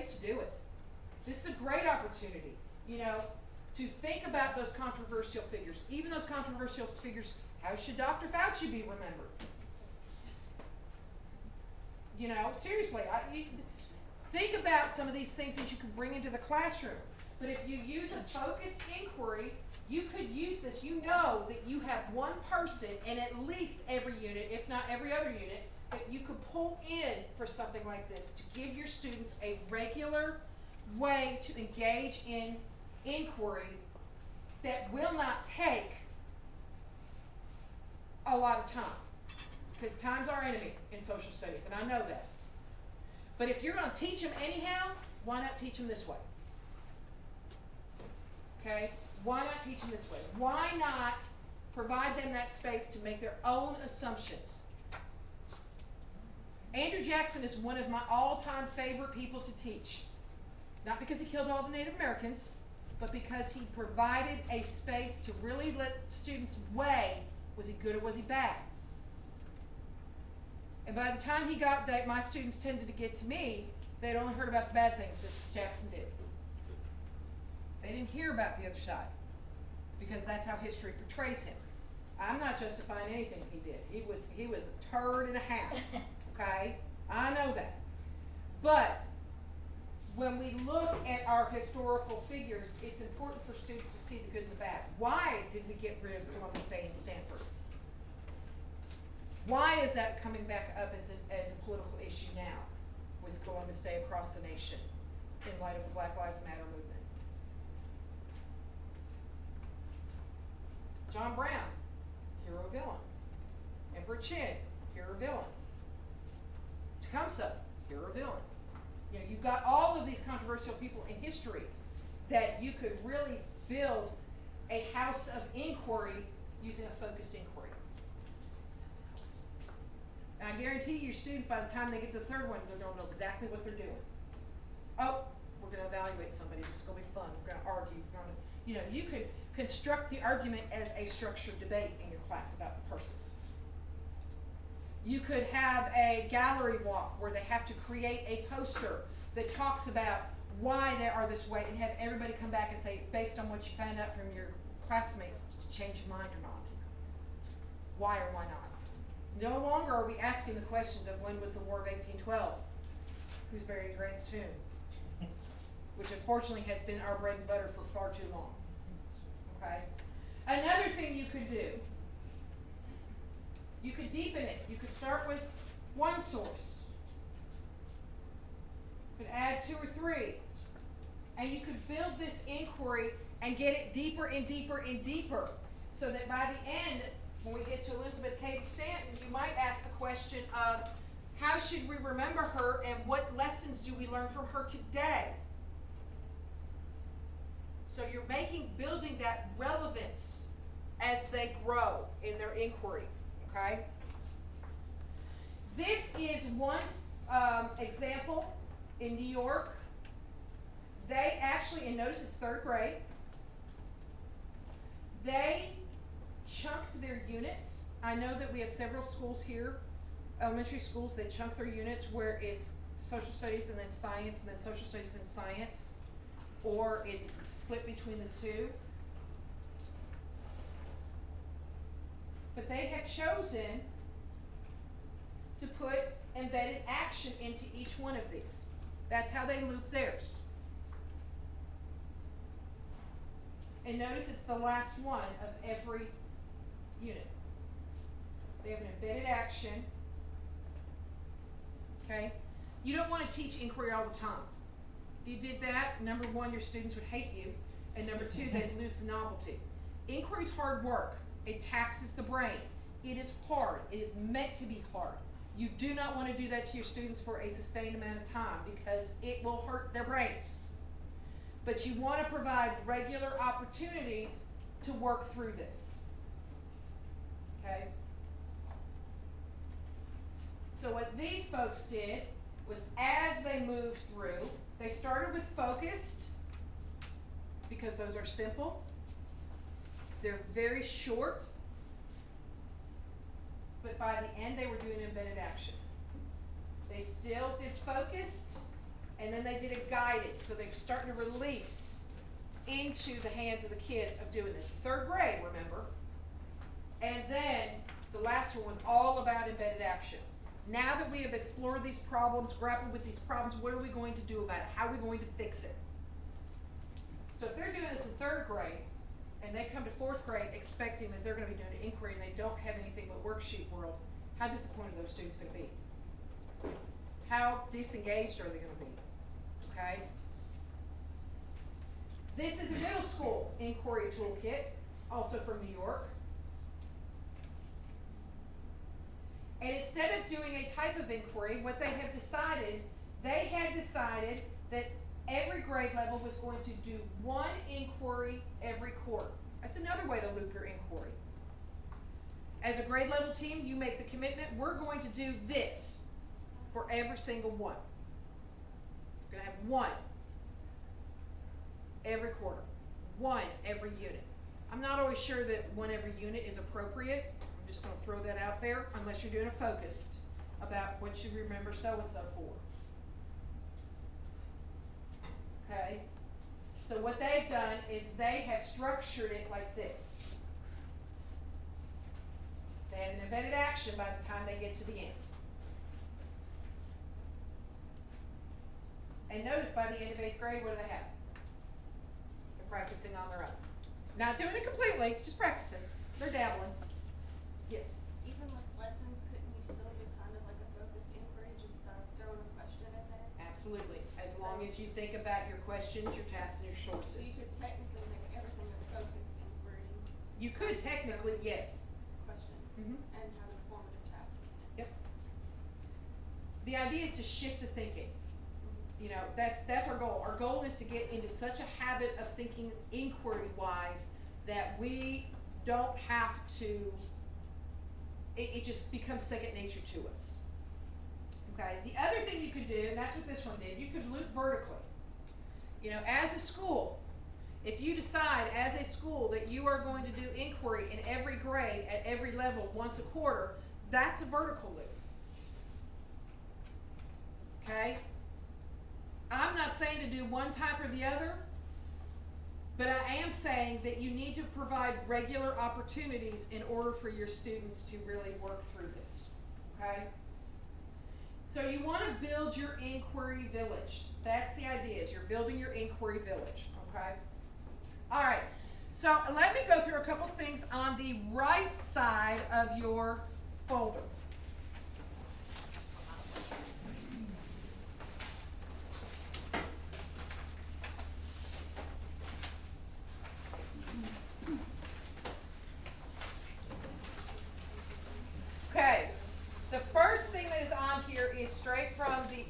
to do it. This is a great opportunity, to think about those controversial figures. Even those controversial figures, how should Dr. Fauci be remembered? Seriously, think about some of these things that you could bring into the classroom. But if you use a focused inquiry, you could use this. You know that you have one person in at least every unit, if not every other unit, that you could pull in for something like this to give your students a regular way to engage in inquiry that will not take a lot of time. Because time's our enemy in social studies, and I know that. But if you're going to teach them anyhow, why not teach them this way? Okay? Why not teach them this way? Why not provide them that space to make their own assumptions? Andrew Jackson is one of my all-time favorite people to teach. Not because he killed all the Native Americans, but because he provided a space to really let students weigh, was he good or was he bad? And by the time he got that, my students tended to get to me, they'd only heard about the bad things that Jackson did. They didn't hear about the other side, because that's how history portrays him. I'm not justifying anything he did. He was a turd and a half, okay? I know that. But when we look at our historical figures, it's important for students to see the good and the bad. Why did we get rid of Columbus Day and Stanford? Why is that coming back up as a political issue now with Columbus Day across the nation in light of the Black Lives Matter movement? John Brown, hero villain. Emperor Chin, hero villain. Tecumseh, hero villain. You've got all of these controversial people in history that you could really build a house of inquiry using a focused inquiry. And I guarantee you, your students, by the time they get to the third one, they don't know exactly what they're doing. Oh, we're going to evaluate somebody. This is going to be fun. We're going to argue. You could construct the argument as a structured debate in your class about the person. You could have a gallery walk where they have to create a poster that talks about why they are this way, and have everybody come back and say, based on what you found out from your classmates, did you change your mind or not? Why or why not? No longer are we asking the questions of when was the War of 1812? Who's buried in Grant's tomb? Which unfortunately has been our bread and butter for far too long. Okay? Another thing you could do, you could deepen it. You could start with one source. You could add 2 or 3. And you could build this inquiry and get it deeper and deeper and deeper, so that by the end, when we get to Elizabeth Cady Stanton, you might ask the question of, how should we remember her, and what lessons do we learn from her today? So you're building that relevance as they grow in their inquiry, okay? This is one example in New York. They actually, and notice it's 3rd grade, they chunked their units. I know that we have several schools here, elementary schools, that chunk their units where it's social studies and then science, and then social studies and science, or it's split between the two. But they have chosen to put embedded action into each one of these. That's how they loop theirs. And notice it's the last one of every unit. They have an embedded action. Okay? You don't want to teach inquiry all the time. If you did that, number one, your students would hate you, and number two, they'd lose the novelty. Inquiry's hard work. It taxes the brain. It is hard. It is meant to be hard. You do not want to do that to your students for a sustained amount of time, because it will hurt their brains. But you want to provide regular opportunities to work through this. Okay? So what these folks did was, as they moved through, they started with focused, because those are simple. They're very short. But by the end, they were doing embedded action. They still did focused, and then they did a guided, so they're starting to release into the hands of the kids of doing this. 3rd grade, remember? And then the last one was all about embedded action. Now that we have explored these problems, grappled with these problems, what are we going to do about it? How are we going to fix it? So if they're doing this in 3rd grade, and they come to 4th grade expecting that they're going to be doing an inquiry and they don't have anything but worksheet world, how disappointed are those students going to be? How disengaged are they going to be? Okay? This is a middle school inquiry toolkit, also from New York. And instead of doing a type of inquiry, what they had decided that every grade level was going to do 1 inquiry every quarter. That's another way to loop your inquiry. As a grade level team, you make the commitment, we're going to do this for every single one. We're going to have 1 every quarter, 1 every unit. I'm not always sure that 1 every unit is appropriate. I'm just going to throw that out there, unless you're doing a focused about what you remember so-and-so for. Okay? So what they've done is they have structured it like this. They have an embedded action by the time they get to the end. And notice by the end of 8th grade, what do they have? They're practicing on their own. Not doing it completely, just practicing. They're dabbling. Yes? Even with lessons, couldn't you still do kind of like a focused inquiry, just throwing a question in there? Absolutely. As long as you think about your questions, your tasks, and your So you sources. could technically make everything a focused inquiry. You could technically, yes. Questions Mhm. and have a formative task in it. Yep. The idea is to shift the thinking. You know, that's our goal. Our goal is to get into such a habit of thinking inquiry-wise that we don't have to, it just becomes second nature to us. Okay, the other thing you could do, and that's what this one did, you could loop vertically. You know, as a school, if you decide as a school that you are going to do inquiry in every grade at every level once a quarter, that's a vertical loop. Okay? I'm not saying to do one type or the other, but I am saying that you need to provide regular opportunities in order for your students to really work through this. Okay? So you want to build your inquiry village. That's the idea, is you're building your inquiry village. Okay? All right. So let me go through a couple things on the right side of your folder. Okay, the first thing that is on here is straight from the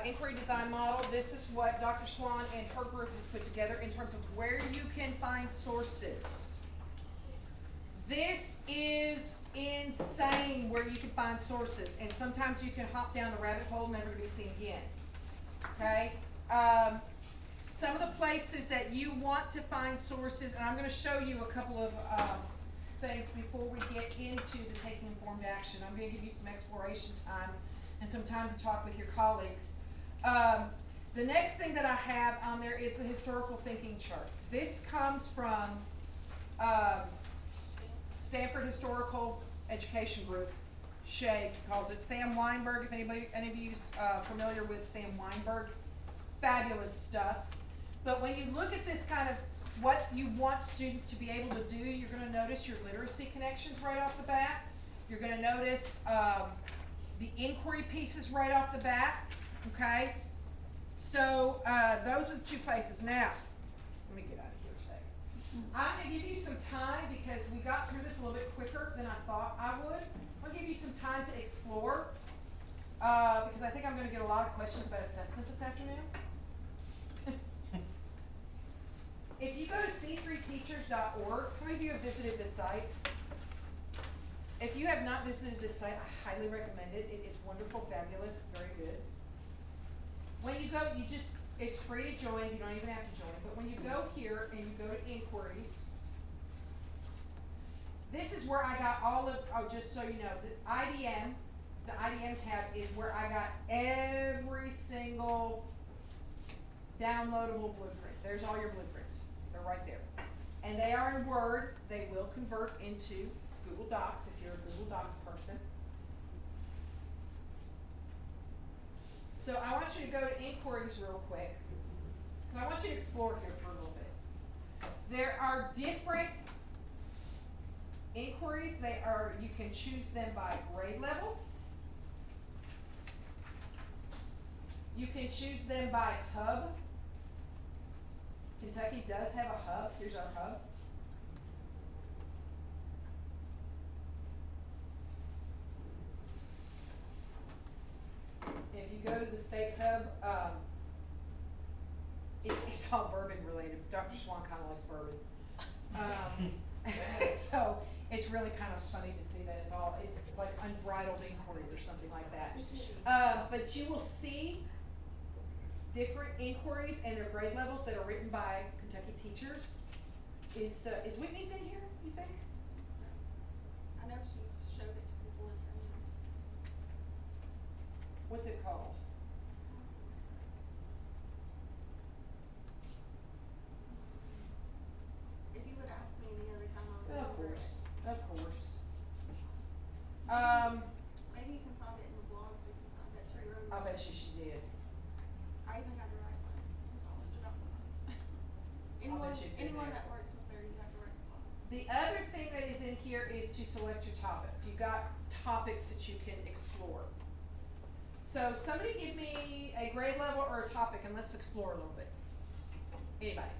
inquiry design model. This is what Dr. Swan and her group has put together in terms of where you can find sources. This is insane where you can find sources, and sometimes you can hop down the rabbit hole, never to be seen again. Okay? Some of the places that you want to find sources, and I'm going to show you a couple of things before we get into the taking informed action. I'm going to give you some exploration time and some time to talk with your colleagues. The next thing that I have on there is the historical thinking chart. This comes from Stanford Historical Education Group. Shay calls it. Sam Weinberg, if any of you familiar with Sam Weinberg, fabulous stuff. But when you look at this kind of what you want students to be able to do, you're going to notice your literacy connections right off the bat. You're going to notice the inquiry pieces right off the bat. Okay? So those are the two places. Now, let me get out of here a second. I'm going to give you some time because we got through this a little bit quicker than I thought I would. I'll give you some time to explore because I think I'm going to get a lot of questions about assessment this afternoon. If you go to c3teachers.org, how many of you have visited this site? If you have not visited this site, I highly recommend it. It is wonderful, fabulous, very good. When you go, it's free to join, you don't even have to join, but when you go here and you go to inquiries, this is where I got all of, just so you know, the IDM tab is where I got every single downloadable blueprint. There's all your blueprints. They're right there. And they are in Word. They will convert into Google Docs if you're a Google Docs person. So I want you to go to inquiries real quick. And I want you to explore here for a little bit. There are different inquiries. You can choose them by grade level. You can choose them by hub. Kentucky does have a hub. Here's our hub. If you go to the state hub, it's all bourbon related. Dr. Swan kind of likes bourbon. So it's really kind of funny to see that it's like unbridled inquiry or something like that. But you will see different inquiries and their grade levels that are written by Kentucky teachers. Is Whitney's in here, you think? I know she's showed it to people in trainers. What's it called? If you would ask me any other time, I'll Of remember course, it. of course. Maybe you can find it in the blogs or something. I bet she wrote it. I bet you she did. I even had to write one in college about one. Anyone, bet you it's in anyone there. that works with her, you have to write a blog. The other thing that is in here is to select your topics. You've got topics that you can explore. So somebody give me a grade level or a topic and let's explore a little bit. Anybody?